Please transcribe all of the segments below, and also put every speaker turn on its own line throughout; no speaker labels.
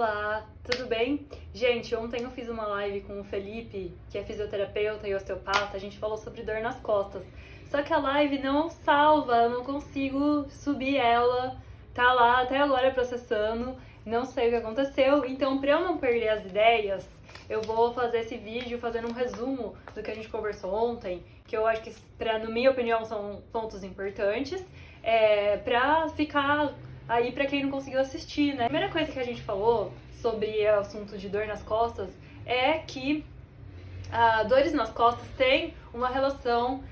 Olá, tudo bem? Gente, ontem eu fiz uma live com o Felipe, que é fisioterapeuta e osteopata, a gente falou sobre dor nas costas. Só que a live não salva, eu não consigo subir ela, tá lá até agora processando, não sei o que aconteceu. Então, pra eu não perder as ideias, eu vou fazer esse vídeo fazendo um resumo do que a gente conversou ontem, que eu acho que, na minha opinião, são pontos importantes, pra ficar aí pra quem não conseguiu assistir, né? A primeira coisa que a gente falou sobre o assunto de dor nas costas é que dores nas costas tem uma relação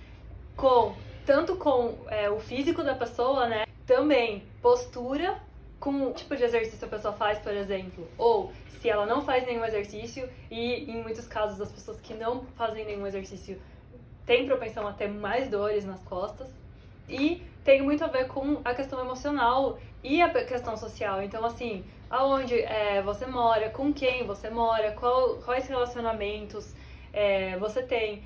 tanto com o físico da pessoa, né? Também postura, com o tipo de exercício a pessoa faz, por exemplo, ou se ela não faz nenhum exercício, e em muitos casos as pessoas que não fazem nenhum exercício têm propensão a ter mais dores nas costas. E tem muito a ver com a questão emocional e a questão social. Então, assim, aonde você mora, com quem você mora, quais relacionamentos você tem,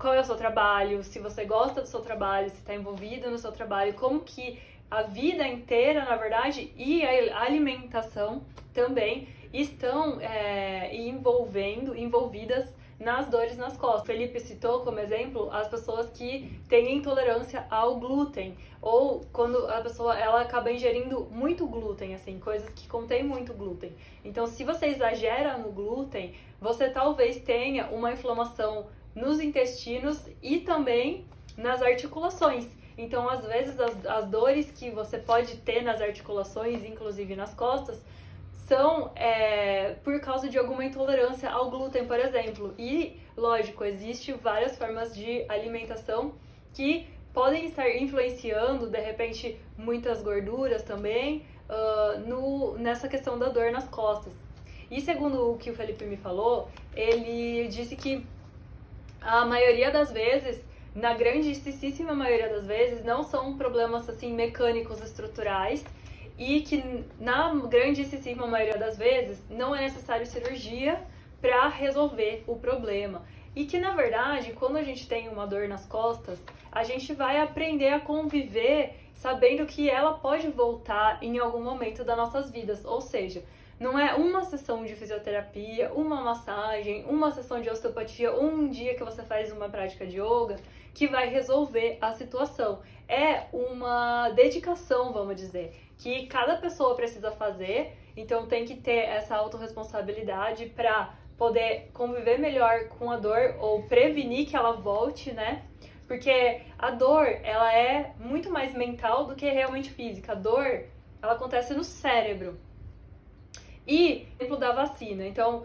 qual é o seu trabalho, se você gosta do seu trabalho, se está envolvido no seu trabalho, como que a vida inteira, na verdade, e a alimentação também estão envolvidas nas dores nas costas. O Felipe citou como exemplo as pessoas que têm intolerância ao glúten, ou quando a pessoa ela acaba ingerindo muito glúten, assim, coisas que contêm muito glúten. Então, se você exagera no glúten, você talvez tenha uma inflamação nos intestinos e também nas articulações. Então, às vezes, as dores que você pode ter nas articulações, inclusive nas costas, são por causa de alguma intolerância ao glúten, por exemplo. E, lógico, existem várias formas de alimentação que podem estar influenciando, de repente, muitas gorduras também, nessa questão da dor nas costas. E segundo o que o Felipe me falou, ele disse que a maioria das vezes, na grandíssima maioria das vezes, não são problemas assim mecânicos estruturais, e que na grandíssima maioria das vezes não é necessário cirurgia para resolver o problema. E que, na verdade, quando a gente tem uma dor nas costas, a gente vai aprender a conviver sabendo que ela pode voltar em algum momento das nossas vidas. Ou seja, não é uma sessão de fisioterapia, uma massagem, uma sessão de osteopatia ou um dia que você faz uma prática de yoga que vai resolver a situação. É uma dedicação, vamos dizer, que cada pessoa precisa fazer, então tem que ter essa autorresponsabilidade para poder conviver melhor com a dor ou prevenir que ela volte, né? Porque a dor, ela é muito mais mental do que realmente física. A dor, ela acontece no cérebro. E, exemplo da vacina. Então,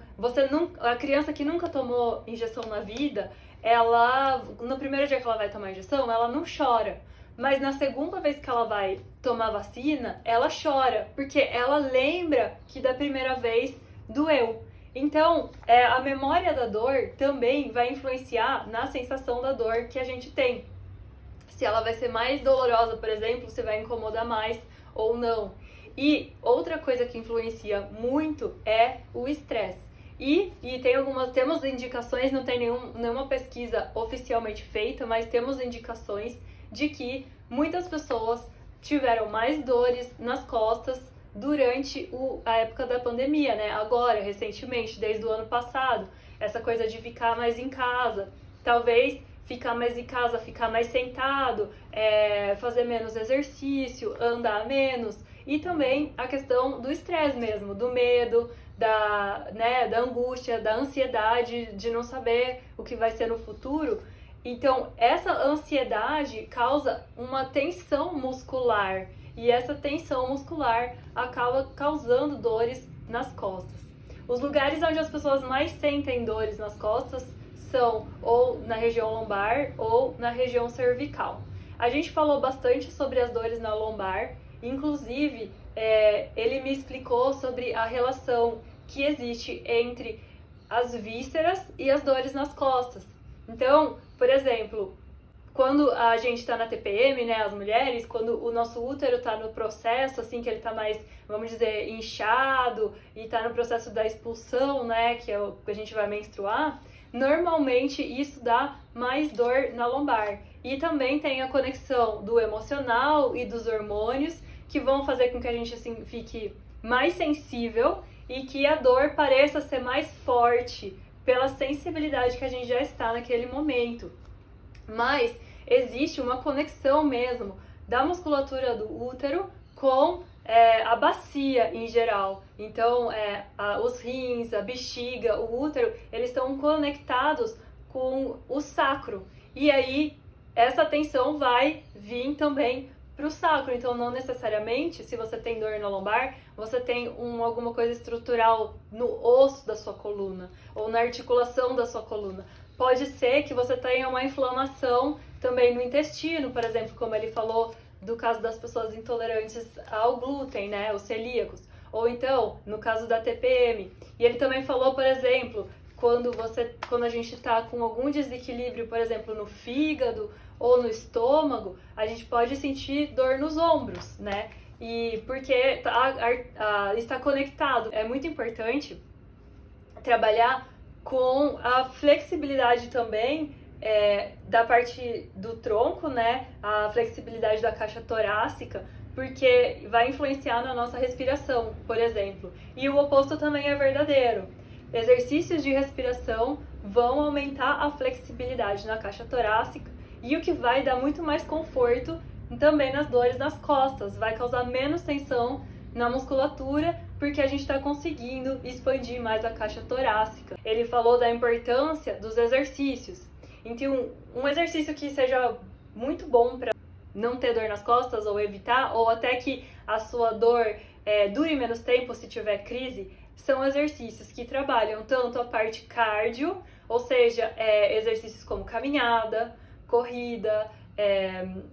a criança que nunca tomou injeção na vida, ela, no primeiro dia que ela vai tomar injeção, ela não chora. Mas na segunda vez que ela vai tomar vacina, ela chora, porque ela lembra que da primeira vez doeu. Então, a memória da dor também vai influenciar na sensação da dor que a gente tem. Se ela vai ser mais dolorosa, por exemplo, se vai incomodar mais ou não. E outra coisa que influencia muito é o estresse. E temos indicações, não tem nenhuma pesquisa oficialmente feita, mas temos indicações de que muitas pessoas tiveram mais dores nas costas durante a época da pandemia, né? Agora, recentemente, desde o ano passado, essa coisa de ficar mais em casa, talvez ficar mais em casa, ficar mais sentado, fazer menos exercício, andar menos, e também a questão do estresse mesmo, do medo, da angústia, da ansiedade de não saber o que vai ser no futuro. Então, essa ansiedade causa uma tensão muscular, e essa tensão muscular acaba causando dores nas costas. Os lugares onde as pessoas mais sentem dores nas costas são ou na região lombar ou na região cervical. A gente falou bastante sobre as dores na lombar, inclusive ele me explicou sobre a relação que existe entre as vísceras e as dores nas costas. Então, por exemplo, quando a gente está na TPM, né, as mulheres, quando o nosso útero está no processo, assim, que ele está mais, vamos dizer, inchado e está no processo da expulsão, né, que é o que a gente vai menstruar, normalmente isso dá mais dor na lombar. E também tem a conexão do emocional e dos hormônios que vão fazer com que a gente assim, fique mais sensível e que a dor pareça ser mais forte pela sensibilidade que a gente já está naquele momento. Mas existe uma conexão mesmo da musculatura do útero com a bacia em geral. Então, os rins, a bexiga, o útero, eles estão conectados com o sacro. E aí, essa tensão vai vir também para o sacro. Então, não necessariamente, se você tem dor na lombar, você tem alguma coisa estrutural no osso da sua coluna ou na articulação da sua coluna. Pode ser que você tenha uma inflamação também no intestino, por exemplo, como ele falou do caso das pessoas intolerantes ao glúten, né, os celíacos. Ou então, no caso da TPM. E ele também falou, por exemplo, quando a gente está com algum desequilíbrio, por exemplo, no fígado ou no estômago, a gente pode sentir dor nos ombros, né? E porque está conectado. É muito importante trabalhar com a flexibilidade também da parte do tronco, né? A flexibilidade da caixa torácica, porque vai influenciar na nossa respiração, por exemplo. E o oposto também é verdadeiro. Exercícios de respiração vão aumentar a flexibilidade na caixa torácica e o que vai dar muito mais conforto também nas dores nas costas, vai causar menos tensão na musculatura porque a gente está conseguindo expandir mais a caixa torácica. Ele falou da importância dos exercícios. Então, um exercício que seja muito bom para não ter dor nas costas ou evitar, ou até que a sua dor dure menos tempo se tiver crise, são exercícios que trabalham tanto a parte cardio, ou seja, exercícios como caminhada, corrida,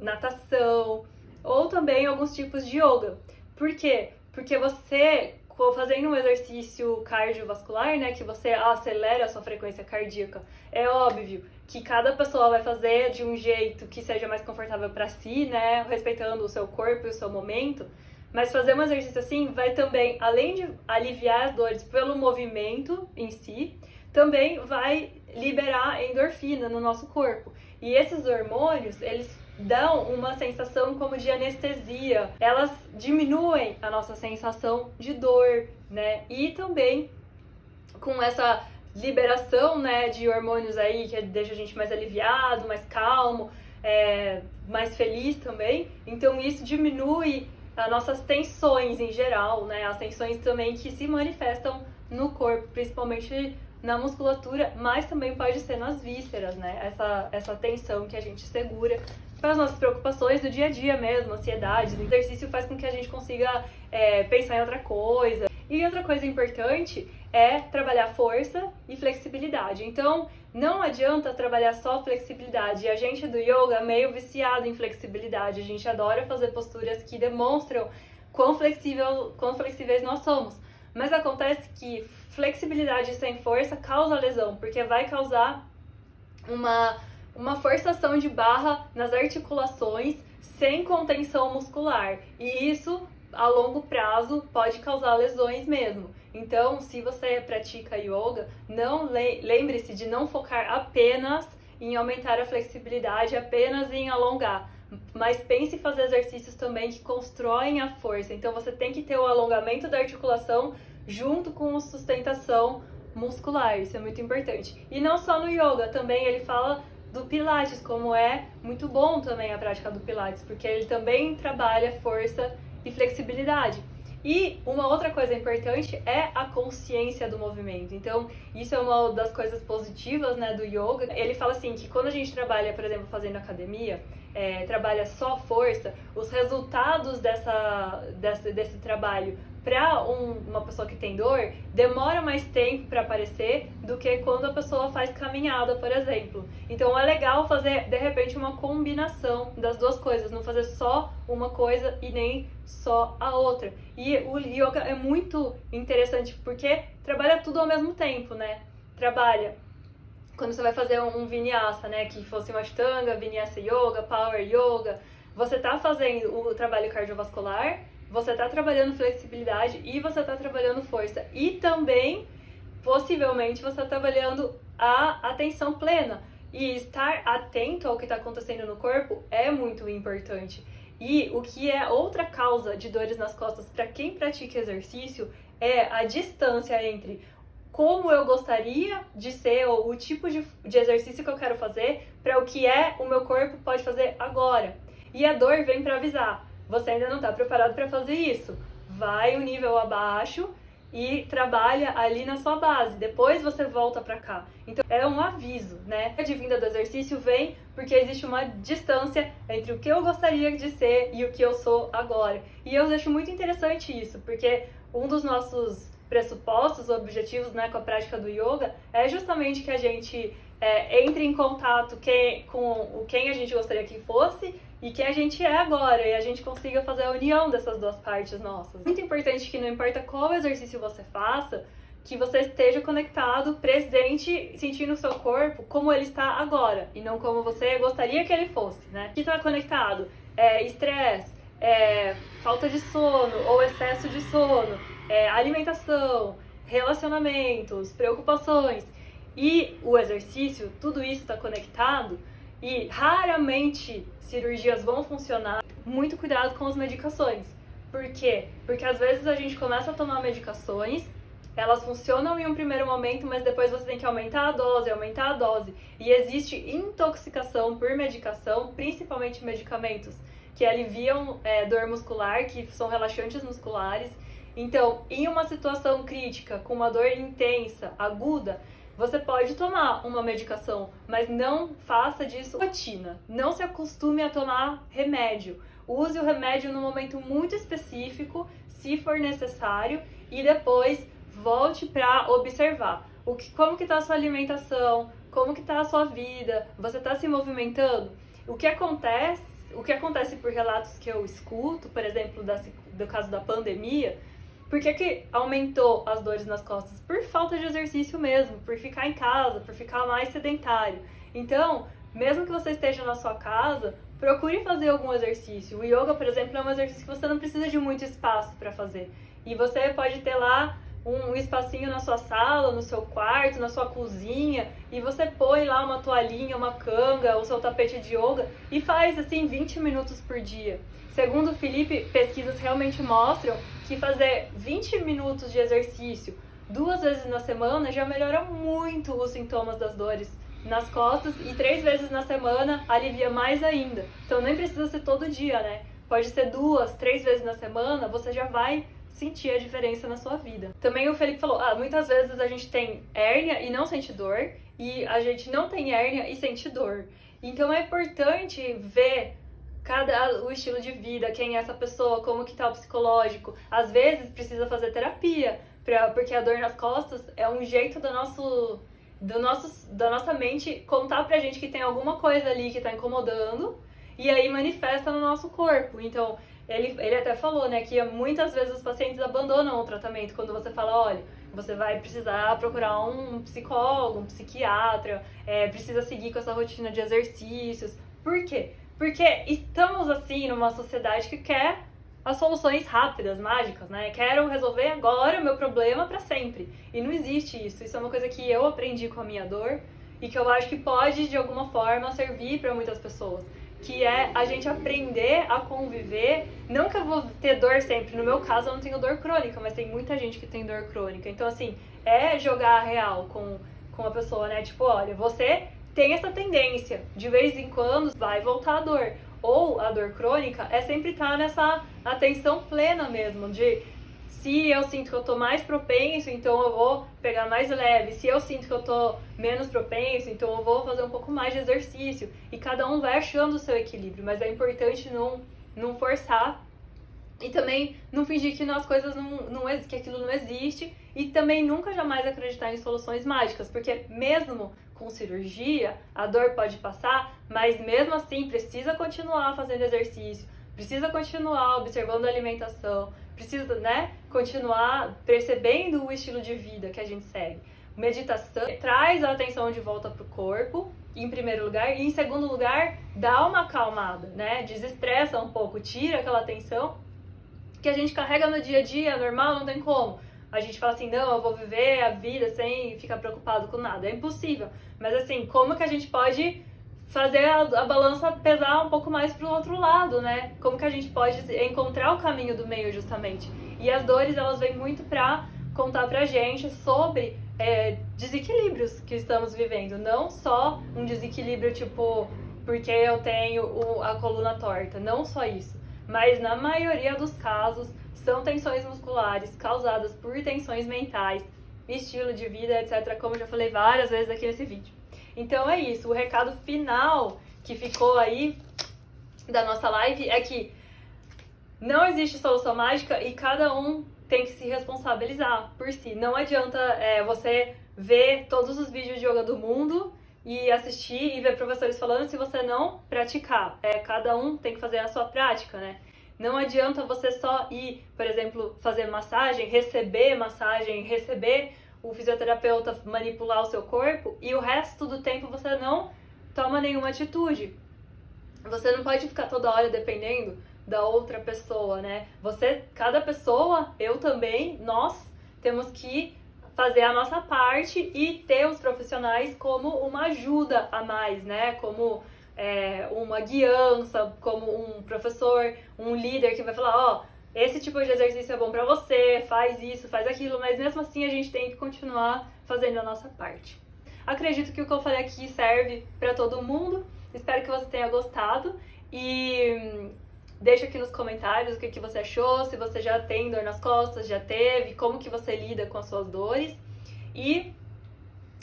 natação, ou também alguns tipos de yoga. Por quê? Porque você, fazendo um exercício cardiovascular, né, que você acelera a sua frequência cardíaca, é óbvio que cada pessoa vai fazer de um jeito que seja mais confortável para si, né, respeitando o seu corpo e o seu momento. Mas fazer um exercício assim vai também, além de aliviar as dores pelo movimento em si, também vai liberar endorfina no nosso corpo. E esses hormônios, eles dão uma sensação como de anestesia. Elas diminuem a nossa sensação de dor, né? E também com essa liberação, né, de hormônios aí que deixa a gente mais aliviado, mais calmo, mais feliz também. Então isso diminui as nossas tensões em geral, né? As tensões também que se manifestam no corpo, principalmente na musculatura, mas também pode ser nas vísceras, né? Essa tensão que a gente segura para as nossas preocupações do dia a dia mesmo, ansiedades. O exercício faz com que a gente consiga pensar em outra coisa. E outra coisa importante é trabalhar força e flexibilidade. Então, não adianta trabalhar só flexibilidade. A gente do yoga é meio viciado em flexibilidade. A gente adora fazer posturas que demonstram quão flexíveis nós somos. Mas acontece que flexibilidade sem força causa lesão, porque vai causar uma forçação de barra nas articulações sem contenção muscular. E isso, a longo prazo, pode causar lesões mesmo. Então, se você pratica yoga, lembre-se de não focar apenas em aumentar a flexibilidade, apenas em alongar. Mas pense em fazer exercícios também que constroem a força. Então, você tem que ter o alongamento da articulação junto com a sustentação muscular. Isso é muito importante. E não só no yoga, também ele fala do Pilates, como é muito bom também a prática do Pilates, porque ele também trabalha força e flexibilidade. E uma outra coisa importante é a consciência do movimento. Então, isso é uma das coisas positivas, né, do yoga. Ele fala assim, que quando a gente trabalha, por exemplo, fazendo academia, trabalha só força, os resultados desse trabalho para uma pessoa que tem dor, demora mais tempo para aparecer do que quando a pessoa faz caminhada, por exemplo. Então é legal fazer, de repente, uma combinação das duas coisas, não fazer só uma coisa e nem só a outra. E o yoga é muito interessante porque trabalha tudo ao mesmo tempo, né? Trabalha quando você vai fazer um vinyasa, né, que fosse uma ashtanga, vinyasa yoga, power yoga, você tá fazendo o trabalho cardiovascular, você está trabalhando flexibilidade e você está trabalhando força. E também, possivelmente, você está trabalhando a atenção plena. E estar atento ao que está acontecendo no corpo é muito importante. E o que é outra causa de dores nas costas para quem pratica exercício é a distância entre como eu gostaria de ser, ou o tipo de exercício que eu quero fazer, para o que o meu corpo pode fazer agora. E a dor vem para avisar, você ainda não está preparado para fazer isso. Vai um nível abaixo e trabalha ali na sua base, depois você volta para cá. Então é um aviso, né? A vinda do exercício vem porque existe uma distância entre o que eu gostaria de ser e o que eu sou agora. E eu acho muito interessante isso, porque um dos nossos pressupostos, objetivos, né, com a prática do yoga é justamente que a gente entre em contato com quem a gente gostaria que fosse e quem a gente é agora, e a gente consiga fazer a união dessas duas partes nossas. Muito importante que não importa qual exercício você faça, que você esteja conectado, presente, sentindo o seu corpo como ele está agora, e não como você gostaria que ele fosse, né? O que está conectado? Estresse, falta de sono ou excesso de sono, alimentação, relacionamentos, preocupações. E o exercício, tudo isso está conectado, e raramente cirurgias vão funcionar. Muito cuidado com as medicações. Por quê? Porque às vezes a gente começa a tomar medicações, elas funcionam em um primeiro momento, mas depois você tem que aumentar a dose. E existe intoxicação por medicação, principalmente medicamentos que aliviam dor muscular, que são relaxantes musculares. Então, em uma situação crítica, com uma dor intensa, aguda, você pode tomar uma medicação, mas não faça disso rotina. Não se acostume a tomar remédio. Use o remédio num momento muito específico, se for necessário, e depois volte para observar como que está a sua alimentação, como que está a sua vida, você está se movimentando. O que acontece por relatos que eu escuto, por exemplo, do caso da pandemia, por que aumentou as dores nas costas? Por falta de exercício mesmo, por ficar em casa, por ficar mais sedentário. Então, mesmo que você esteja na sua casa, procure fazer algum exercício. O yoga, por exemplo, é um exercício que você não precisa de muito espaço para fazer. E você pode ter lá um espacinho na sua sala, no seu quarto, na sua cozinha, e você põe lá uma toalhinha, uma canga, o seu tapete de yoga e faz assim 20 minutos por dia. Segundo o Felipe, pesquisas realmente mostram que fazer 20 minutos de exercício 2 vezes na semana já melhora muito os sintomas das dores nas costas, e 3 vezes na semana alivia mais ainda. Então nem precisa ser todo dia, né? Pode ser 2, 3 vezes na semana, você já vai sentir a diferença na sua vida. Também o Felipe falou, muitas vezes a gente tem hérnia e não sente dor, e a gente não tem hérnia e sente dor. Então é importante ver o estilo de vida, quem é essa pessoa, como que tá o psicológico. Às vezes precisa fazer terapia, porque a dor nas costas é um jeito da nossa mente contar pra gente que tem alguma coisa ali que tá incomodando, e aí manifesta no nosso corpo. Então, ele até falou, né, que muitas vezes os pacientes abandonam o tratamento quando você fala, olha, você vai precisar procurar um psicólogo, um psiquiatra, precisa seguir com essa rotina de exercícios. Por quê? Porque estamos, assim, numa sociedade que quer as soluções rápidas, mágicas, né? Quero resolver agora o meu problema para sempre. E não existe isso. Isso é uma coisa que eu aprendi com a minha dor e que eu acho que pode, de alguma forma, servir para muitas pessoas. Que é a gente aprender a conviver. Não que eu vou ter dor sempre. No meu caso, eu não tenho dor crônica, mas tem muita gente que tem dor crônica. Então, assim, jogar a real com a pessoa, né? Tipo, olha, você tem essa tendência, de vez em quando vai voltar a dor. Ou a dor crônica sempre estar nessa atenção plena mesmo, de se eu sinto que eu tô mais propenso, então eu vou pegar mais leve. Se eu sinto que eu tô menos propenso, então eu vou fazer um pouco mais de exercício. E cada um vai achando o seu equilíbrio, mas é importante não forçar. E também não fingir que as coisas que aquilo não existe. E também nunca jamais acreditar em soluções mágicas, porque mesmo com cirurgia, a dor pode passar, mas mesmo assim precisa continuar fazendo exercício, precisa continuar observando a alimentação, precisa, né, continuar percebendo o estilo de vida que a gente segue. Meditação traz a atenção de volta para o corpo, em primeiro lugar, e em segundo lugar, dá uma acalmada, né, desestressa um pouco, tira aquela tensão que a gente carrega no dia a dia, normal, não tem como. A gente fala assim, não, eu vou viver a vida sem ficar preocupado com nada. É impossível. Mas assim, como que a gente pode fazer a balança pesar um pouco mais pro outro lado, né? Como que a gente pode encontrar o caminho do meio, justamente. E as dores, elas vêm muito pra contar pra gente sobre desequilíbrios que estamos vivendo. Não só um desequilíbrio, tipo, porque eu tenho a coluna torta. Não só isso. Mas, na maioria dos casos, são tensões musculares causadas por tensões mentais, estilo de vida, etc., como eu já falei várias vezes aqui nesse vídeo. Então é isso, o recado final que ficou aí da nossa live é que não existe solução mágica e cada um tem que se responsabilizar por si. Não adianta você ver todos os vídeos de yoga do mundo e assistir e ver professores falando se você não praticar. Cada um tem que fazer a sua prática, né? Não adianta você só ir, por exemplo, fazer massagem, receber o fisioterapeuta manipular o seu corpo e o resto do tempo você não toma nenhuma atitude. Você não pode ficar toda hora dependendo da outra pessoa, né? Cada pessoa, eu também, nós temos que fazer a nossa parte e ter os profissionais como uma ajuda a mais, né? Como uma guiança, como um professor, um líder que vai falar, esse tipo de exercício é bom pra você, faz isso, faz aquilo, mas mesmo assim a gente tem que continuar fazendo a nossa parte. Acredito que o que eu falei aqui serve pra todo mundo, espero que você tenha gostado e deixa aqui nos comentários o que você achou, se você já tem dor nas costas, já teve, como que você lida com as suas dores. E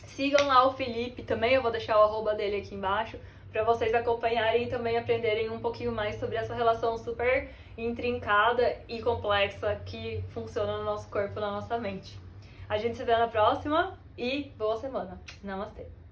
sigam lá o Felipe também, eu vou deixar o arroba dele aqui embaixo, para vocês acompanharem e também aprenderem um pouquinho mais sobre essa relação super intrincada e complexa que funciona no nosso corpo, na nossa mente. A gente se vê na próxima e boa semana. Namastê!